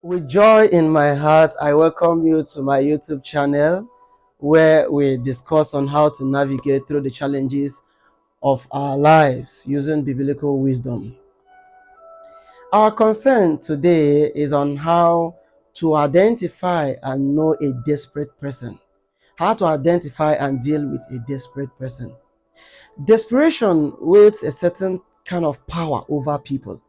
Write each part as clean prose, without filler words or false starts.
With joy in my heart, I welcome you to my YouTube channel where we discuss on how to navigate through the challenges of our lives using biblical wisdom. Our concern today is on how to identify and know a desperate person. How to identify and deal with a desperate person. Desperation wields a certain kind of power over people.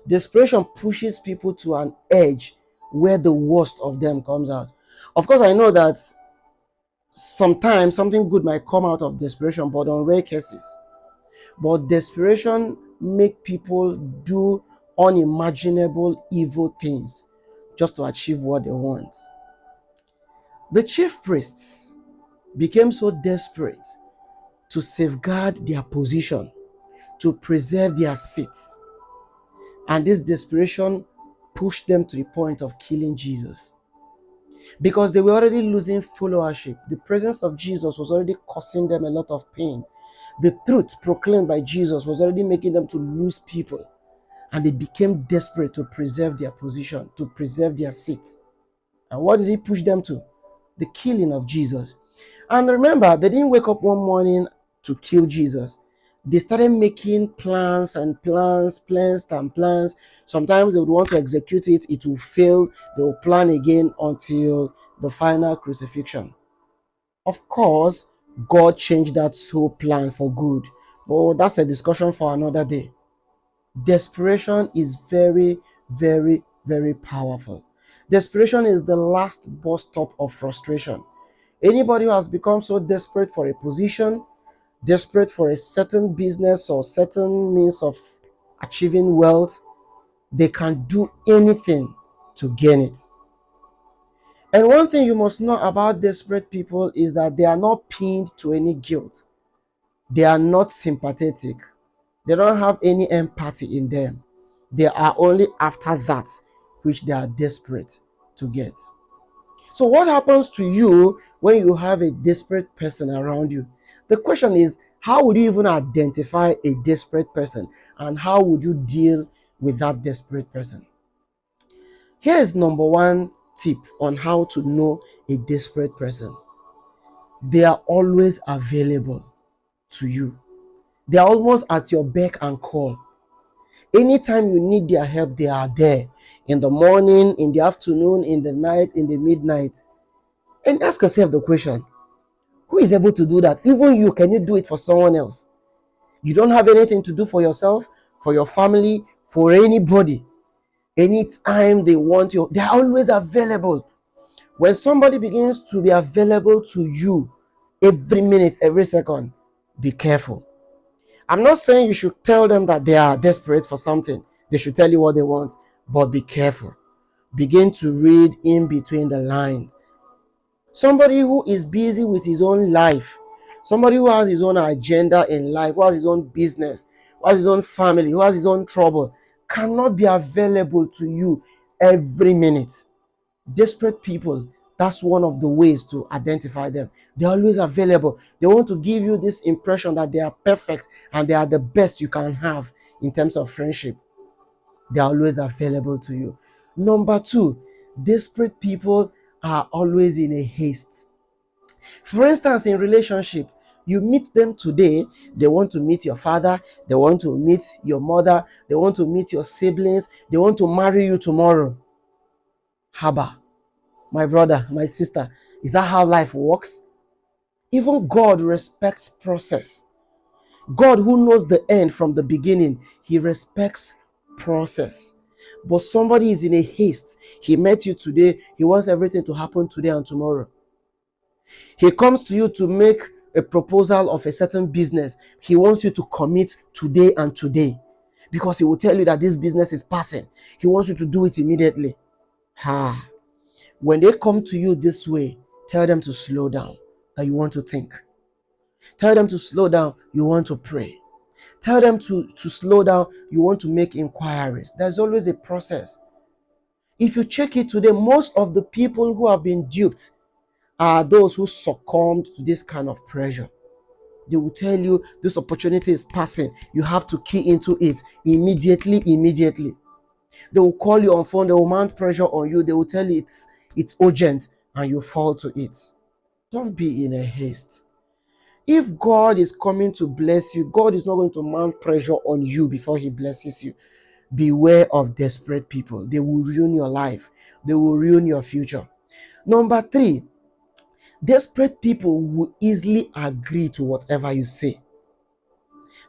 Desperation pushes people to an edge where the worst of them comes out. Of course, I know that sometimes something good might come out of desperation, but on rare cases. But desperation make people do unimaginable evil things just to achieve what they want. The chief priests became so desperate to safeguard their position, to preserve their seats. And this desperation pushed them to the point of killing Jesus. Because they were already losing followership. The presence of Jesus was already causing them a lot of pain. The truth proclaimed by Jesus was already making them to lose people. And they became desperate to preserve their position, to preserve their seats. And what did he push them to? The killing of Jesus. And remember, they didn't wake up one morning to kill Jesus. They started making plans and plans. Sometimes they would want to execute it, it will fail. They will plan again until the final crucifixion. Of course, God changed that whole plan for good. But that's a discussion for another day. Desperation is very, very, very powerful. Desperation is the last bus stop of frustration. Anybody who has become so desperate for a position, desperate for a certain business or certain means of achieving wealth, they can do anything to gain it. And one thing you must know about desperate people is that they are not pinned to any guilt. They are not sympathetic. They don't have any empathy in them. They are only after that which they are desperate to get. So what happens to you when you have a desperate person around you? The question is, how would you even identify a desperate person and how would you deal with that desperate person? Here is number one tip on how to know a desperate person. They are always available to you. They are almost at your beck and call. Anytime you need their help, they are there. In the morning, in the afternoon, in the night, in the midnight. And ask yourself the question, who is able to do that? Even you, can you do it for someone else? You don't have anything to do for yourself, for your family, for anybody. Anytime they want you, they are always available. When somebody begins to be available to you every minute, every second, be careful. I'm not saying you should tell them that they are desperate for something. They should tell you what they want, but be careful. Begin to read in between the lines. Somebody who is busy with his own life, somebody who has his own agenda in life, who has his own business, who has his own family, who has his own trouble, cannot be available to you every minute. Desperate people, that's one of the ways to identify them. They're always available. They want to give you this impression that they are perfect and they are the best you can have in terms of friendship. They're always available to you. Number two, desperate people are always in a haste. For instance, in relationship, you meet them today, they want to meet your father, they want to meet your mother, they want to meet your siblings, they want to marry you tomorrow. Haba, my brother, my sister, is that how life works? Even God respects process. God, who knows the end from the beginning, he respects process. But somebody is in a haste. He met you today, he wants everything to happen today and tomorrow. He comes to you to make a proposal of a certain business. He wants you to commit today and today because he will tell you that this business is passing. He wants you to do it immediately. When they come to you this way, tell them to slow down, that you want to think. Tell them to slow down, you want to pray. Tell them to slow down, you want to make inquiries. There's always a process. If you check it today, most of the people who have been duped are those who succumbed to this kind of pressure. They will tell you this opportunity is passing. You have to key into it immediately. They will call you on phone, they will mount pressure on you, they will tell you it's urgent, and you fall to it. Don't be in a haste. If God is coming to bless you, God is not going to mount pressure on you before he blesses you. Beware of desperate people. They will ruin your life. They will ruin your future. Number 3, desperate people will easily agree to whatever you say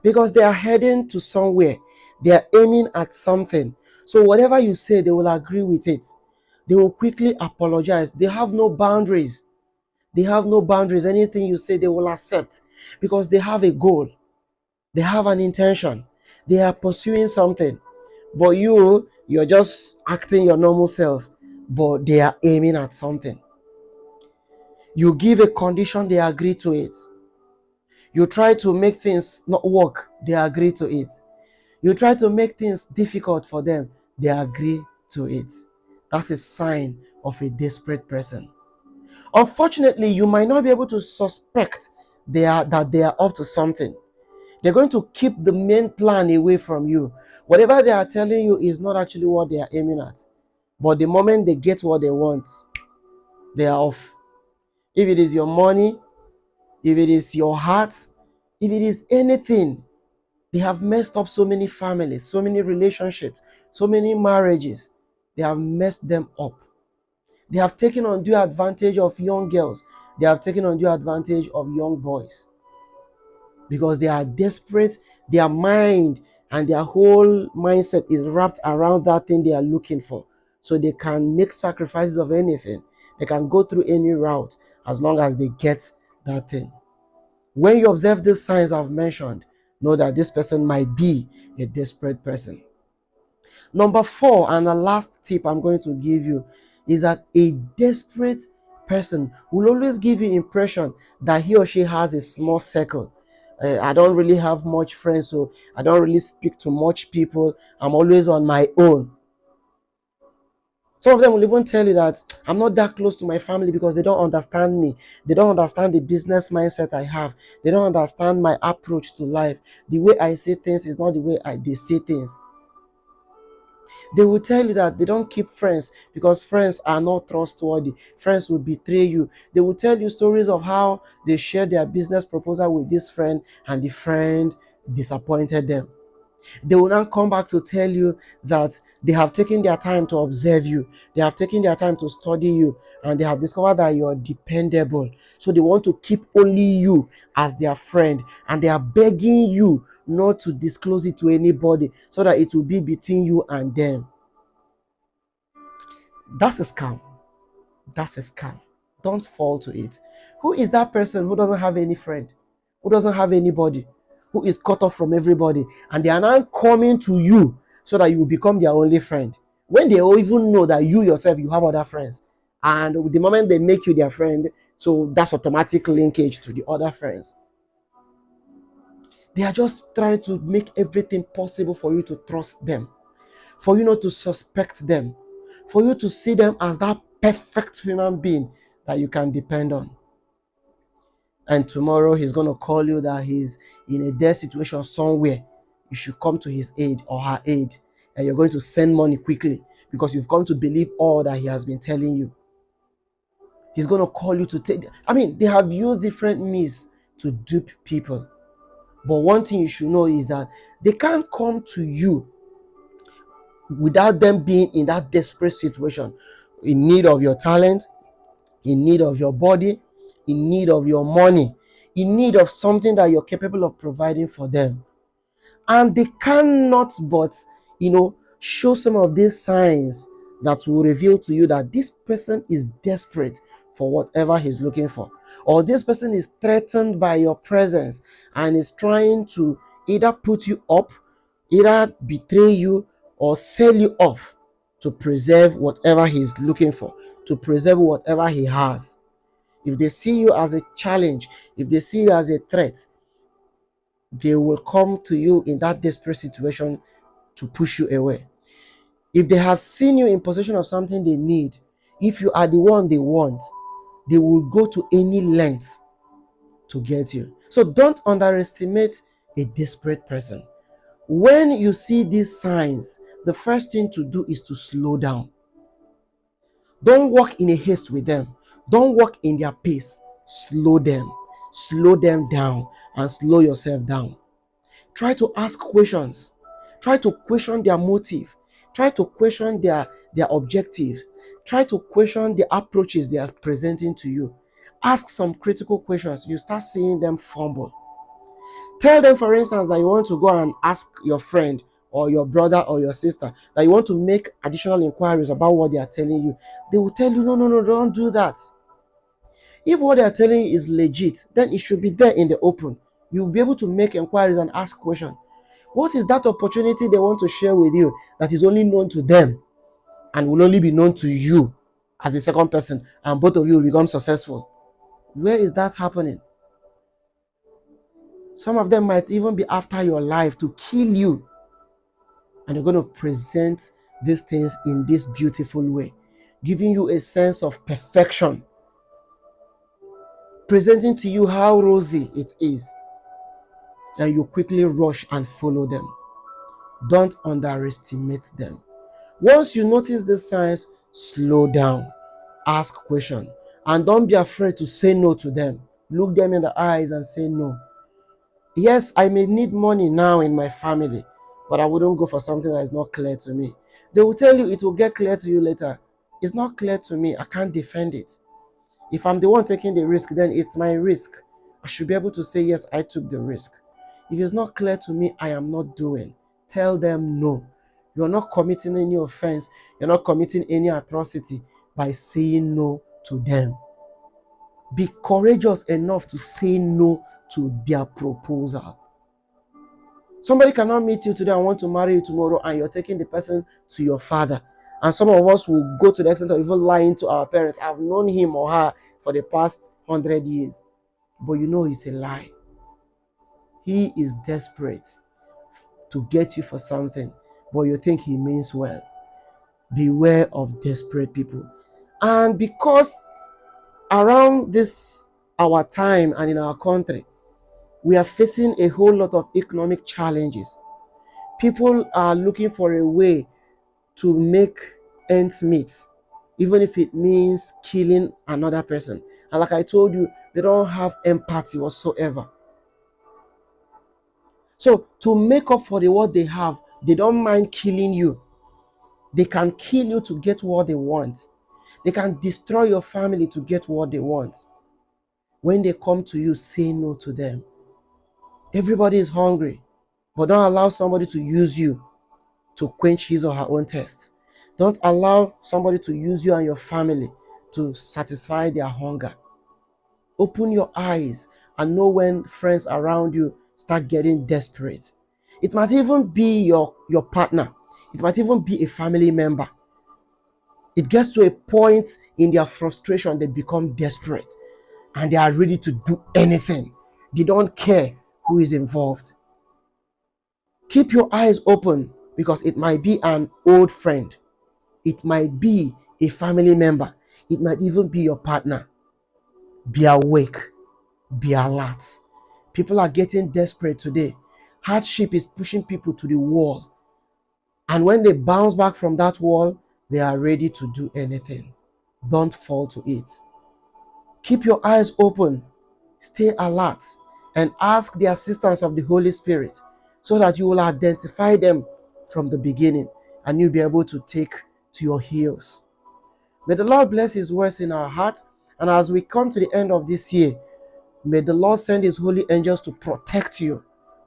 because they are heading to somewhere. They are aiming at something. So whatever you say, they will agree with it. They will quickly apologize. They have no boundaries. They have no boundaries. Anything you say, they will accept because they have a goal. They have an intention. They are pursuing something. But you're just acting your normal self. But they are aiming at something. You give a condition, they agree to it. You try to make things not work, they agree to it. You try to make things difficult for them, they agree to it. That's a sign of a desperate person. Unfortunately, you might not be able to suspect that they are up to something. They're going to keep the main plan away from you. Whatever they are telling you is not actually what they are aiming at. But the moment they get what they want, they are off. If it is your money, if it is your heart, if it is anything, they have messed up so many families, so many relationships, so many marriages. They have messed them up. They have taken undue advantage of young girls. They have taken undue advantage of young boys because they are desperate. Their mind and their whole mindset is wrapped around that thing they are looking for. So they can make sacrifices of anything. They can go through any route as long as they get that thing. When you observe these signs I've mentioned, know that this person might be a desperate person. Number 4, and the last tip I'm going to give you, is that a desperate person will always give you impression that he or she has a small circle. I don't really have much friends, so I don't really speak to much people. I'm always on my own. Some of them will even tell you that I'm not that close to my family because they don't understand me. They don't understand the business mindset I have. They don't understand my approach to life. The way I say things is not the way they say things. They will tell you that they don't keep friends because friends are not trustworthy. Friends will betray you. They will tell you stories of how they shared their business proposal with this friend and the friend disappointed them. They will now come back to tell you that they have taken their time to observe you, they have taken their time to study you, and they have discovered that you are dependable. So they want to keep only you as their friend, and they are begging you not to disclose it to anybody so that it will be between you and them. That's a scam. That's a scam. Don't fall to it. Who is that person who doesn't have any friend, who doesn't have anybody, who is cut off from everybody, and they are now coming to you so that you will become their only friend? When they even know that you yourself, you have other friends, and the moment they make you their friend, so that's automatic linkage to the other friends. They are just trying to make everything possible for you to trust them, for you not to suspect them, for you to see them as that perfect human being that you can depend on. And tomorrow he's going to call you that he's in a death situation somewhere. You should come to his aid or her aid. And you're going to send money quickly because you've come to believe all that he has been telling you. He's going to call you to take. They have used different means to dupe people. But one thing you should know is that they can't come to you without them being in that desperate situation, in need of your talent, in need of your body, in need of your money, in need of something that you're capable of providing for them. And they cannot but, show some of these signs that will reveal to you that this person is desperate for whatever he's looking for, or this person is threatened by your presence and is trying to either put you up, either betray you, or sell you off to preserve whatever he's looking for, to preserve whatever he has. If they see you as a challenge, if they see you as a threat, they will come to you in that desperate situation to push you away. If they have seen you in possession of something they need, if you are the one they want, they will go to any length to get you. So don't underestimate a desperate person. When you see these signs the first thing to do is to slow down. Don't walk in a haste with them. Don't walk in their pace. Slow them. Slow them down and slow yourself down. Try to ask questions. Try to question their motive. Try to question their objectives. Try to question the approaches they are presenting to you. Ask some critical questions. You start seeing them fumble. Tell them, for instance, that you want to go and ask your friend or your brother or your sister, that you want to make additional inquiries about what they are telling you. They will tell you, no, no, no, don't do that. If what they are telling you is legit, then it should be there in the open. You'll be able to make inquiries and ask questions. What is that opportunity they want to share with you that is only known to them and will only be known to you as a second person, and both of you will become successful? Where is that happening? Some of them might even be after your life to kill you, and they're going to present these things in this beautiful way, giving you a sense of perfection, presenting to you how rosy it is, and you quickly rush and follow them. Don't underestimate them. Once you notice the signs, slow down, ask questions, and don't be afraid to say no to them. Look them in the eyes and say no. Yes, I may need money now in my family, but I wouldn't go for something that is not clear to me. They will tell you it will get clear to you later. It's not clear to me. I can't defend it. If I'm the one taking the risk, then it's my risk. I should be able to say, yes, I took the risk. If it's not clear to me, I am not doing. Tell them no. You're not committing any offense. You're not committing any atrocity by saying no to them. Be courageous enough to say no to their proposal. Somebody cannot meet you today and want to marry you tomorrow, and you're taking the person to your father. And some of us will go to the extent of even lying to our parents. I've known him or her for the past 100 years. But you know it's a lie. He is desperate to get you for something, but you think he means well. Beware of desperate people. And because around this our time and in our country, we are facing a whole lot of economic challenges. People are looking for a way to make ends meet, even if it means killing another person. And like I told you, they don't have empathy whatsoever. So to make up for the what they have, they don't mind killing you. They can kill you to get what they want. They can destroy your family to get what they want. When they come to you, say no to them. Everybody is hungry, but don't allow somebody to use you to quench his or her own thirst. Don't allow somebody to use you and your family to satisfy their hunger. Open your eyes and know when friends around you start getting desperate. It might even be your partner. It might even be a family member. It gets to a point in their frustration, they become desperate and they are ready to do anything. They don't care who is involved. Keep your eyes open, because it might be an old friend. It might be a family member. It might even be your partner. Be awake. Be alert. People are getting desperate today. Hardship is pushing people to the wall. And when they bounce back from that wall, they are ready to do anything. Don't fall to it. Keep your eyes open. Stay alert and ask the assistance of the Holy Spirit so that you will identify them from the beginning and you'll be able to take to your heels. May the Lord bless His words in our hearts. And as we come to the end of this year, may the Lord send His holy angels to protect you,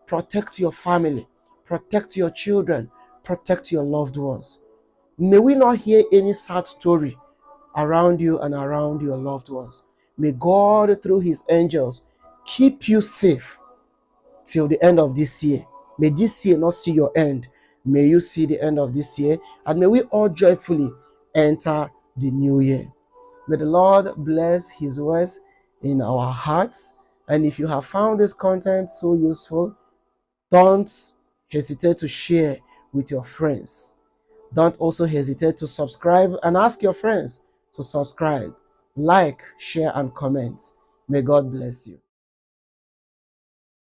protect your family, protect your children, protect your loved ones. May we not hear any sad story around you and around your loved ones. May God, through His angels, keep you safe till the end of this year. May this year not see your end. May you see the end of this year, and may we all joyfully enter the new year. May the Lord bless His words in our hearts. And if you have found this content so useful, don't hesitate to share with your friends. Don't also hesitate to subscribe and ask your friends to subscribe. Like, share, and comment. May God bless you.